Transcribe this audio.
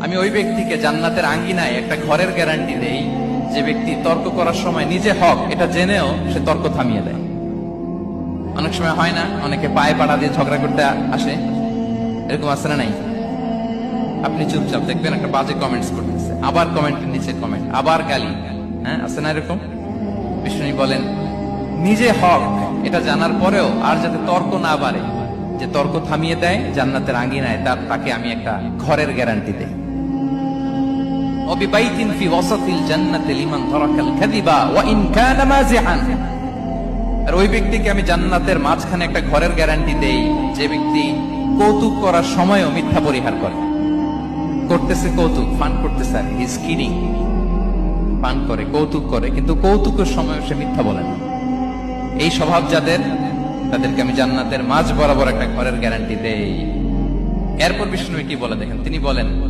আমি ওই ব্যক্তিকে জান্নাতের আঙ্গিনায় একটা ঘরের গ্যারান্টি দেই যে ব্যক্তি তর্ক করার সময় নিজে হক এটা জেনেও সে তর্ক থামিয়ে দেয়। অনেক সময় হয় না, অনেকে পায়ে পাড়া দিয়ে ঝগড়া করতে আসে, এরকম আছে না নাই? আপনি চুপচাপ দেখবেন একটা বাজে কমেন্টস করতেছে, আবার কমেন্টের নিচে কমেন্ট, আবার গালি, হ্যাঁ আছে না এরকম? বিষ্ণু বলেন নিজে হক এটা জানার পরেও আর যাতে তর্ক না বাড়ে, যে তর্ক থামিয়ে দেয় জান্নাতের আঙ্গিনায়, তাকে আমি একটা ঘরের গ্যারান্টি দেই। وببيت في وسط الجنة لمن ترك الكذب وإن كان مازحا। আর ওই ব্যক্তিকে আমি জান্নাতের মাঝখানে একটা ঘরের গ্যারান্টি দেই যে ব্যক্তি কৌতুক করার সময়ও মিথ্যা পরিহার করে। করতেছে কৌতুক, ফান করতেছে, আর হি ইজ কিডিং, ফান করে, কৌতুক করে, কিন্তু কৌতুকের সময় সে মিথ্যা বলে না। এই স্বভাব যাদের, তাদেরকে আমি জান্নাতের মাঝ বরাবর একটা ঘরের গ্যারান্টি দেই। এরপর বিষ্ণু কি বলে দেখেন, তিনি বলেন